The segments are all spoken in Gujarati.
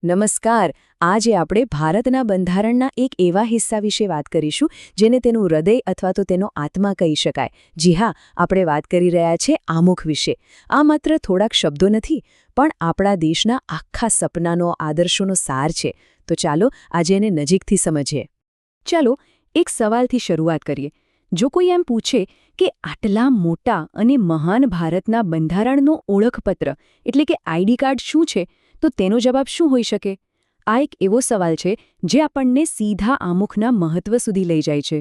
નમસ્કાર. આજે આપણે ભારતના બંધારણના એક એવા હિસ્સા વિશે વાત કરીશું જેને તેનું હૃદય અથવા તો તેનો આત્મા કહી શકાય. જી હા, આપણે વાત કરી રહ્યા છીએ આમુખ વિશે. આ માત્ર થોડાક શબ્દો નથી, પણ આપણા દેશના આખા સપનાનો આદર્શોનો સાર છે. તો ચાલો આજે એને નજીકથી સમજીએ. ચાલો એક સવાલથી શરૂઆત કરીએ. જો કોઈ એમ પૂછે કે આટલા મોટા અને મહાન ભારતના બંધારણનો ઓળખપત્ર એટલે કે આઈડી કાર્ડ શું છે, તો તેનો જવાબ શું હોઈ શકે? આ એક એવો સવાલ છે જે આપણને સીધા આમુખના મહત્વ સુધી લઈ જાય છે.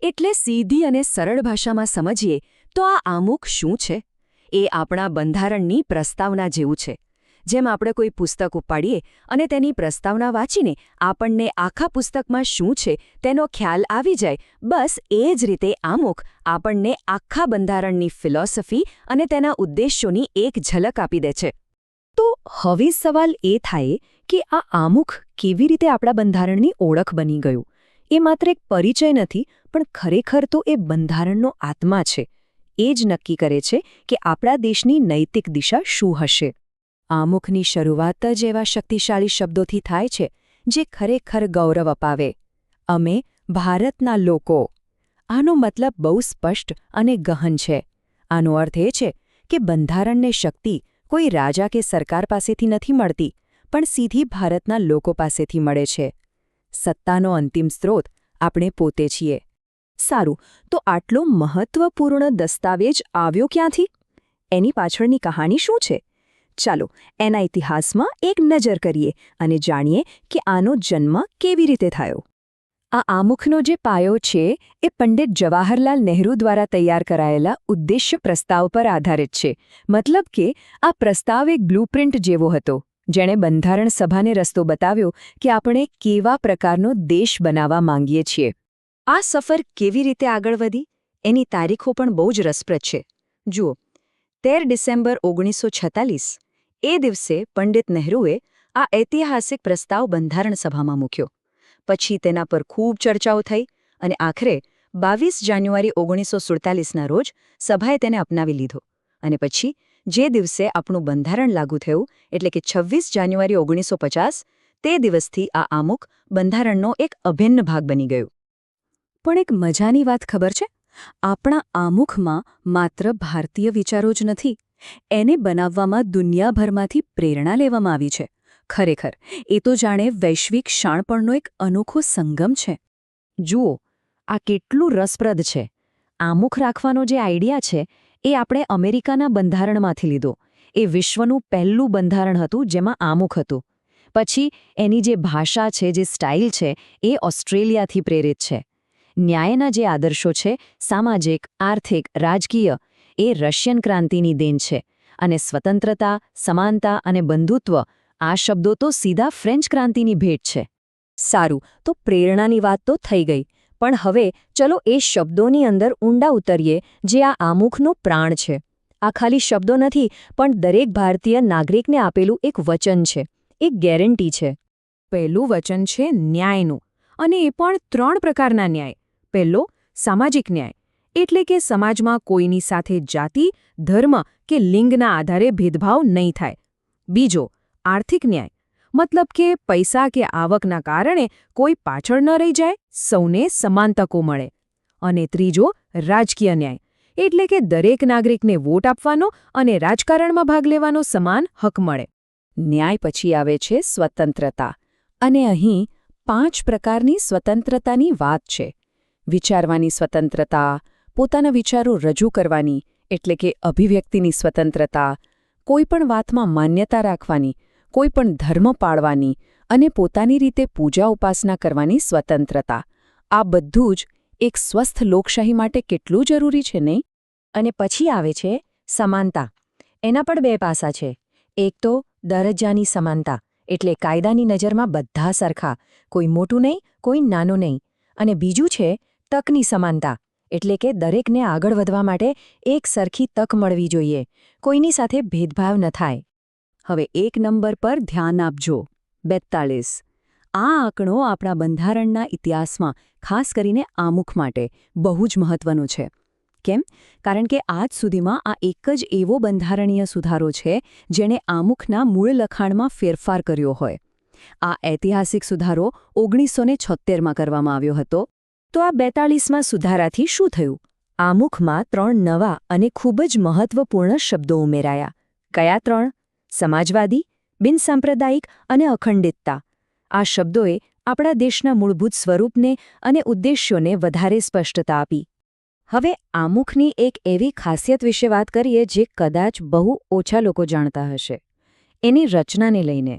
એટલે સીધી અને સરળ ભાષામાં સમજીએ તો આ આમુખ શું છે? એ આપણા બંધારણની પ્રસ્તાવના જેવું છે. જેમ આપણે કોઈ પુસ્તક ઉપાડીએ અને તેની પ્રસ્તાવના વાંચીને આપણને આખા પુસ્તકમાં શું છે તેનો ખ્યાલ આવી જાય, બસ એ જ રીતે આમુખ આપણને આખા બંધારણની ફિલોસોફી અને તેના ઉદ્દેશ્યોની એક ઝલક આપી દે છે. તો હવે સવાલ એ થાય કે આ આમુખ કેવી રીતે આપણા બંધારણની ઓળખ બની ગયું? એ માત્ર એક પરિચય નથી, પણ ખરેખર તો એ બંધારણનો આત્મા છે. એ જ નક્કી કરે છે કે આપણા દેશની નૈતિક દિશા શું હશે. આમુખની શરૂઆત જ એવા શક્તિશાળી શબ્દોથી થાય છે જે ખરેખર ગૌરવ અપાવે. અમે ભારતના લોકો. આનો મતલબ બહુ સ્પષ્ટ અને ગહન છે. આનો અર્થ એ છે કે બંધારણને શક્તિ કોઈ રાજા કે સરકાર પાસેથી નથી મળતી, પણ સીધી ભારતના લોકો પાસેથી મળે છે. સત્તાનો અંતિમ સ્ત્રોત આપણે પોતે છીએ. સારું, તો આટલો મહત્વપૂર્ણ દસ્તાવેજ આવ્યો ક્યાંથી? એની પાછળની કહાણી શું છે? ચાલો એના ઇતિહાસમાં એક નજર કરીએ અને જાણીએ કે આનો જન્મ કેવી રીતે થયો. આ આમુખનો જે પાયો છે એ પંડિત જવાહરલાલ નહેરુ દ્વારા તૈયાર કરાયેલા ઉદ્દેશ્ય પ્રસ્તાવ પર આધારિત છે. મતલબ કે આ પ્રસ્તાવ એક બ્લુપ્રિન્ટ જેવો હતો, જેણે બંધારણ સભાને રસ્તો બતાવ્યો કે આપણે કેવા પ્રકારનો દેશ બનાવવા માંગીએ છીએ. આ સફર કેવી રીતે આગળ વધી એની તારીખો પણ બહુ જ રસપ્રદ છે. જુઓ, 13 ડિસેમ્બર 1946 એ દિવસે પંડિત નહેરુએ આ ઐતિહાસિક પ્રસ્તાવ બંધારણ સભામાં મૂક્યો. પછી તેના પર ખૂબ ચર્ચાઓ થઈ અને આખરે 22 જાન્યુઆરી 1947ના રોજ સભાએ તેને અપનાવી લીધો. અને પછી જે દિવસે આપણું બંધારણ લાગુ થયું એટલે કે 26 જાન્યુઆરી 1950, તે દિવસથી આ આમુખ બંધારણનો એક અભિન્ન ભાગ બની ગયું. પણ એક મજાની વાત ખબર છે? આપણા આમુખમાં માત્ર ભારતીય વિચારો જ નથી. એને બનાવવામાં દુનિયાભરમાંથી પ્રેરણા લેવામાં આવી છે. ખરેખર એ તો જાણે વૈશ્વિક શાણપણનો એક અનોખો સંગમ છે. જુઓ, આ કેટલું રસપ્રદ છે. આમુખ રાખવાનો જે આઈડિયા છે એ આપણે અમેરિકાના બંધારણમાંથી લીધો. એ વિશ્વનું પહેલું બંધારણ હતું જેમાં આમુખ હતું. પછી એની જે ભાષા છે, જે સ્ટાઇલ છે, એ ઓસ્ટ્રેલિયાથી પ્રેરિત છે. ન્યાયના જે આદર્શો છે, સામાજિક, આર્થિક, રાજકીય, એ રશિયન ક્રાંતિની દેન છે. અને સ્વતંત્રતા, સમાનતા અને બંધુત્વ, આ શબ્દો તો સીધા ફ્રેન્ચ ક્રાંતિની ભેટ છે. સારું, તો પ્રેરણાની વાત તો થઈ ગઈ, પણ હવે ચલો એ શબ્દોની અંદર ઊંડા ઉતરીએ જે આ આમુખનો પ્રાણ છે. આ ખાલી શબ્દો નથી, પણ દરેક ભારતીય નાગરિકને આપેલું એક વચન છે, એક ગેરંટી છે. પહેલું વચન છે ન્યાયનું, અને એ પણ 3 પ્રકારના ન્યાય. પહેલો, સામાજિક ન્યાય, એટલે કે સમાજમાં કોઈની સાથે જાતિ, ધર્મ કે લિંગના આધારે ભેદભાવ નહીં થાય. બીજો, આર્થિક ન્યાય, મતલબ કે પૈસા કે આવકના કારણે કોઈ પાછળ ન રહી જાય, સૌને સમાન તકો મળે. અને ત્રીજો, રાજકીય ન્યાય, એટલે કે દરેક નાગરિકને વોટ આપવાનો અને રાજકારણમાં ભાગ લેવાનો સમાન હક મળે. ન્યાય પછી આવે છે સ્વતંત્રતા. અને અહીં 5 પ્રકારની સ્વતંત્રતાની વાત છે. વિચારવાની સ્વતંત્રતા, પોતાના વિચારો રજૂ કરવાની એટલે કે અભિવ્યક્તિની સ્વતંત્રતા, કોઈપણ વાતમાં માન્યતા રાખવાની, કોઈપણ ધર્મ પાળવાની અને પોતાની રીતે પૂજા ઉપાસના કરવાની સ્વતંત્રતા. આ બધું જ એક સ્વસ્થ લોકશાહી માટે કેટલું જરૂરી છે, નહીં? અને પછી આવે છે સમાનતા. એના પણ 2 પાસા છે. એક તો દરજ્જાની સમાનતા, એટલે કાયદાની નજરમાં બધા સરખા, કોઈ મોટું નહીં, કોઈ નાનું નહીં. અને બીજું છે તકની સમાનતા, એટલે કે દરેકને આગળ વધવા માટે એક સરખી તક મળવી જોઈએ, કોઈની સાથે ભેદભાવ ન થાય. હવે 1 નંબર પર ધ્યાન આપજો, 42. આ આંકડો આપણા બંધારણના ઇતિહાસમાં ખાસ કરીને આમુખ માટે બહુ જ મહત્વનો છે. કેમ? કારણ કે આજ સુધીમાં આ એક જ એવો બંધારણીય સુધારો છે જેણે આમુખના મૂળ લખાણમાં ફેરફાર કર્યો હોય. આ ઐતિહાસિક સુધારો 1976માં કરવામાં આવ્યો હતો. તો આ 42માં સુધારાથી શું થયું? આમુખમાં 3 નવા અને ખૂબ જ મહત્વપૂર્ણ શબ્દો ઉમેરાયા. કયા 3? સમાજવાદી, બિનસાંપ્રદાયિક અને અખંડિતતા. આ શબ્દોએ આપણા દેશના મૂળભૂત સ્વરૂપને અને ઉદ્દેશ્યોને વધારે સ્પષ્ટતા આપી. હવે આમુખની એક એવી ખાસિયત વિશે વાત કરીએ જે કદાચ બહુ ઓછા લોકો જાણતા હશે. એની રચનાને લઈને.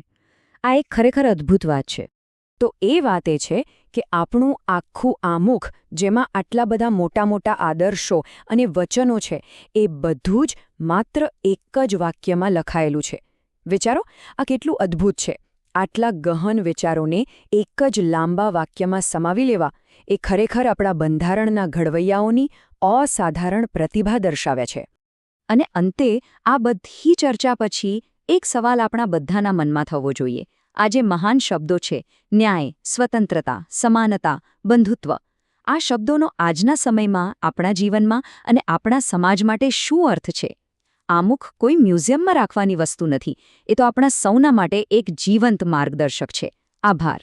આ એક ખરેખર અદ્ભુત વાત છે. તો એ વાત એ છે કે આપણું આખું આમુખ, જેમાં આટલા બધા મોટા મોટા આદર્શો અને વચનો છે, એ બધું જ માત્ર એક જ વાક્યમાં લખાયેલું છે. વિચારો, આ કેટલું અદ્ભુત છે! આટલા ગહન વિચારોને એક જ લાંબા વાક્યમાં સમાવી લેવા એ ખરેખર આપણા બંધારણના ઘડવૈયાઓની અસાધારણ પ્રતિભા દર્શાવે છે. અને અંતે આ બધી ચર્ચા પછી એક સવાલ આપણા બધાના મનમાં થવો જોઈએ. આ જે મહાન શબ્દો છે, ન્યાય, સ્વતંત્રતા, સમાનતા, બંધુત્વ, આ શબ્દોનો આજના સમયમાં, આપણા જીવનમાં અને આપણા સમાજ માટે શું અર્થ છે? આમુખ કોઈ મ્યુઝિયમમાં રાખવાની વસ્તુ નથી. એ તો આપણા સૌના માટે એક જીવંત માર્ગદર્શક છે. આભાર.